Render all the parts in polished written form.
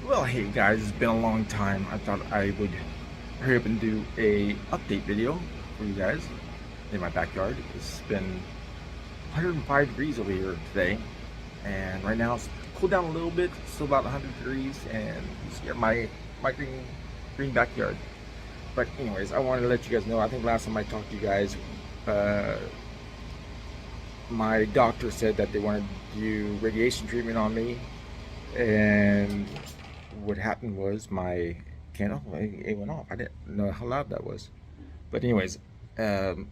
Well, hey guys, it's been a long time. I thought I would hurry up and do a update video for you guys in my backyard. It's been 105 degrees over here today, and right now it's cooled down a little bit. It's still about 100 degrees, and you see my green backyard. But anyways, I wanted to let you guys know. I think last time I talked to you guys, uh, my doctor said that they wanted to do radiation treatment on me, and what happened was my candle it went off. I didn't know how loud that was. But anyways, um,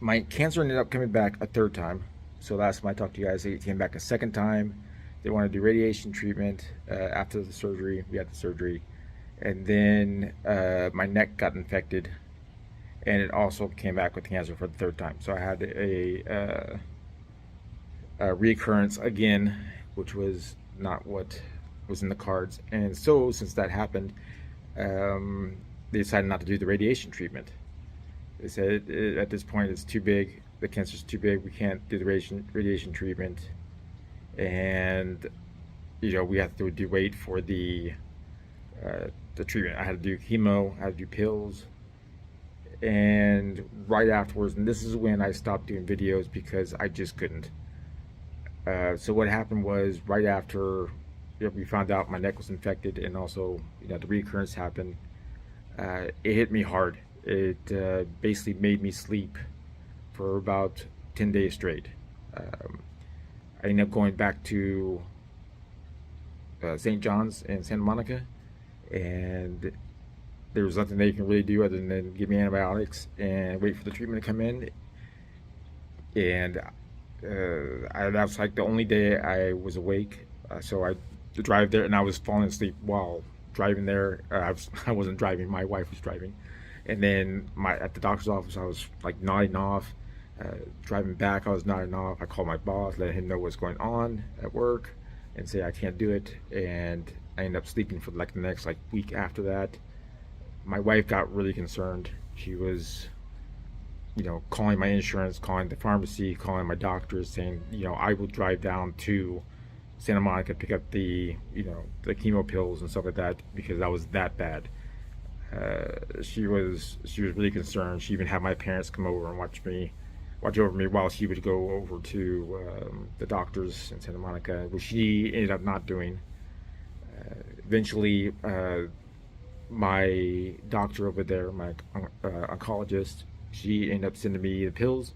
my cancer ended up coming back a third time. So last time I talked to you guys, it came back a second time. They wanted to do radiation treatment after the surgery. We had the surgery, and then my neck got infected, and it also came back with cancer for the third time. So I had a recurrence again, which was not what was in the cards. And so, since that happened, they decided not to do the radiation treatment. They said at this point it's too big. The cancer's too big. We can't do the radiation treatment, and we have to do wait for the treatment. I had to do chemo. I had to do pills, and right afterwards, and this is when I stopped doing videos because I just couldn't. So what happened was right after we found out my neck was infected, and also the recurrence happened. It hit me hard. It basically made me sleep for about 10 days straight. I ended up going back to St. John's in Santa Monica, and there was nothing they can really do other than give me antibiotics and wait for the treatment to come in. And that was like the only day I was awake. So I drive there, and I was falling asleep while driving there. I wasn't driving; my wife was driving. And then at the doctor's office, I was like nodding off. Driving back, I was nodding off. I called my boss, let him know what's going on at work, and say I can't do it. And I ended up sleeping for like the next like week after that. My wife got really concerned. She was calling my insurance, calling the pharmacy, calling my doctors, saying, I will drive down to Santa Monica, pick up the chemo pills and stuff like that because I was that bad. She was really concerned. She even had my parents come over and watch over me while she would go over to the doctors in Santa Monica, which she ended up not doing. Eventually, my doctor over there, my oncologist, she ended up sending me the pills.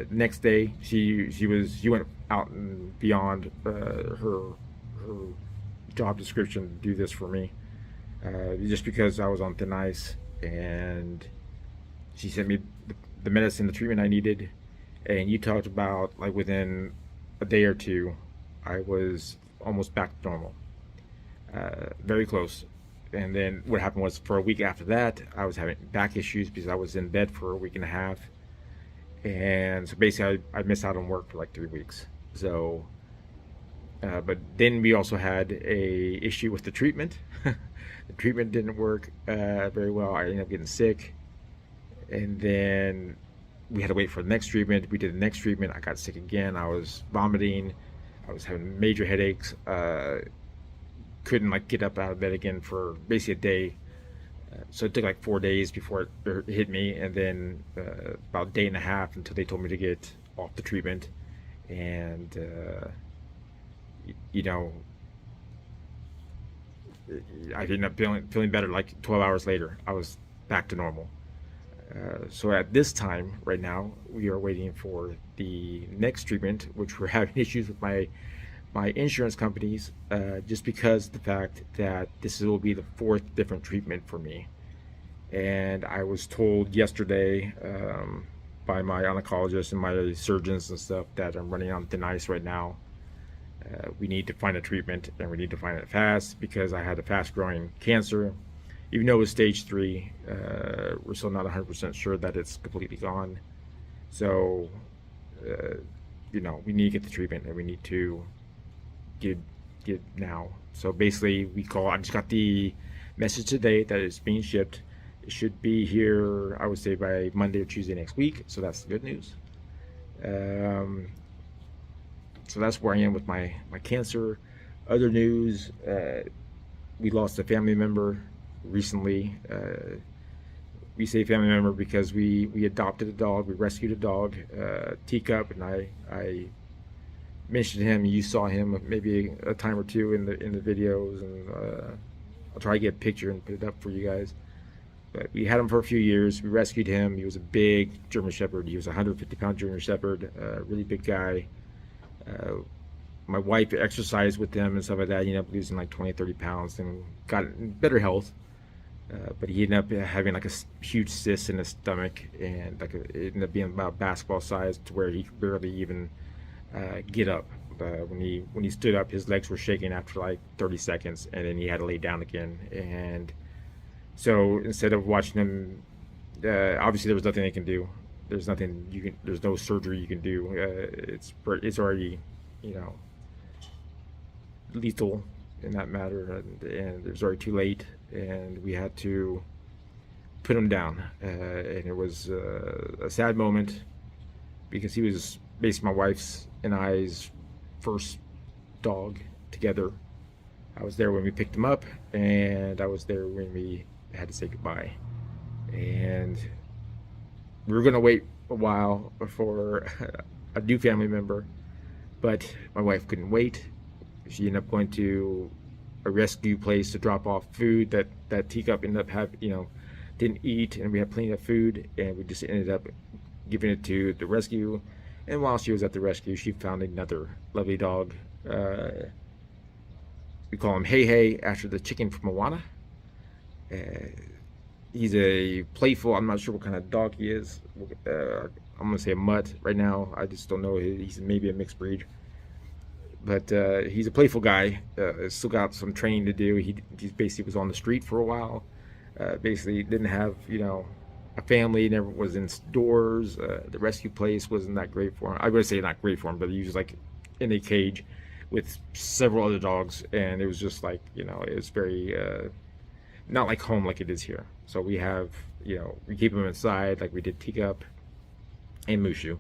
Next day, she went out and beyond her job description to do this for me, just because I was on thin ice, and she sent me the medicine, the treatment I needed. And you talked about like within a day or two, I was almost back to normal, very close. And then what happened was for a week after that, I was having back issues because I was in bed for a week and a half. And so basically, I missed out on work for like 3 weeks. So, but then we also had a issue with the treatment. The treatment didn't work very well. I ended up getting sick. And then we had to wait for the next treatment. We did the next treatment. I got sick again. I was vomiting. I was having major headaches. Couldn't like get up out of bed again for basically a day. So it took like 4 days before it hit me, and then about a day and a half until they told me to get off the treatment. And you know, I ended up feeling better. Like 12 hours later, I was back to normal. So at this time, right now, we are waiting for the next treatment, which we're having issues with my insurance companies, just because of the fact that this will be the fourth different treatment for me. And I was told yesterday by my oncologist and my surgeons and stuff that I'm running on thin ice right now. We need to find a treatment, and we need to find it fast because I had a fast-growing cancer. Even though it was stage 3, we're still not 100% sure that it's completely gone. So, we need to get the treatment, and we need to get now. So basically, I just got the message today that it's being shipped. It should be here, I would say, by Monday or Tuesday next week. So that's the good news. So that's where I am with my cancer. Other news, we lost a family member recently. We say family member because we adopted a dog, we rescued a dog, Teacup, and I mentioned him. You saw him maybe a time or two in the videos, and I'll try to get a picture and put it up for you guys. But we had him for a few years. We rescued him. He was a big German Shepherd. He was a 150-pound German Shepherd, really big guy. Uh, my wife exercised with him and stuff like that. He ended up losing like 20, 30 pounds and got in better health. But he ended up having like a huge cyst in his stomach, and like it ended up being about basketball size to where he could barely even get up. When he stood up, his legs were shaking after like 30 seconds, and then he had to lay down again. And so instead of watching him, obviously there was nothing they can do. There's nothing you can. There's no surgery you can do. It's already, you know, lethal in that matter, and it was already too late, and we had to put him down. And it was a sad moment because he was basically my wife's and I's first dog together. I was there when we picked him up, and I was there when we had to say goodbye. And we were going to wait a while for a new family member, but my wife couldn't wait. She ended up going to a rescue place to drop off food that Teacup ended up didn't eat, and we had plenty of food, and we just ended up giving it to the rescue. And while she was at the rescue, she found another lovely dog. We call him Hey Hey after the chicken from Moana. He's a playful, I'm not sure what kind of dog he is. I'm gonna say a mutt right now. I just don't know. He's maybe a mixed breed. But he's a playful guy. Still got some training to do. He basically was on the street for a while. Basically didn't have, a family, never was in doors. The rescue place wasn't that great for him. I would say not great for him, but he was like in a cage with several other dogs, and it was just like, it was very not like home like it is here. So we have, we keep him inside like we did Teacup and Mushu,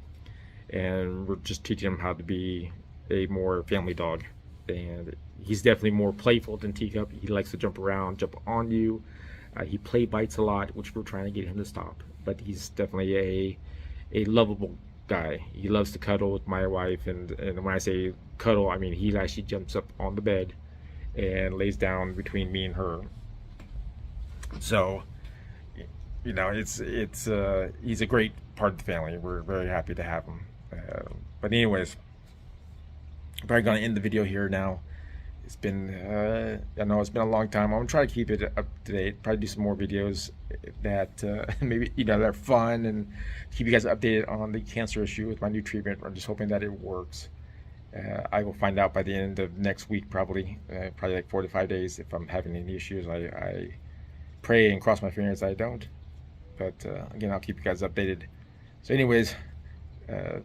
and we're just teaching him how to be a more family dog. And he's definitely more playful than Teacup. He likes to jump around, jump on you. He play bites a lot, which we're trying to get him to stop. But he's definitely a lovable guy. He loves to cuddle with my wife, and when I say cuddle, I mean he actually jumps up on the bed and lays down between me and her. So, it's he's a great part of the family. We're very happy to have him. But anyways, I'm probably gonna end the video here now. It's been, I know it's been a long time. I'm gonna try to keep it up to date. Probably do some more videos that maybe that are fun, and keep you guys updated on the cancer issue with my new treatment. I'm just hoping that it works. I will find out by the end of next week, probably like 4 to 5 days, if I'm having any issues. I pray and cross my fingers I don't. But again, I'll keep you guys updated. So, anyways,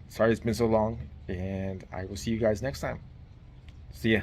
sorry it's been so long, and I will see you guys next time. See ya.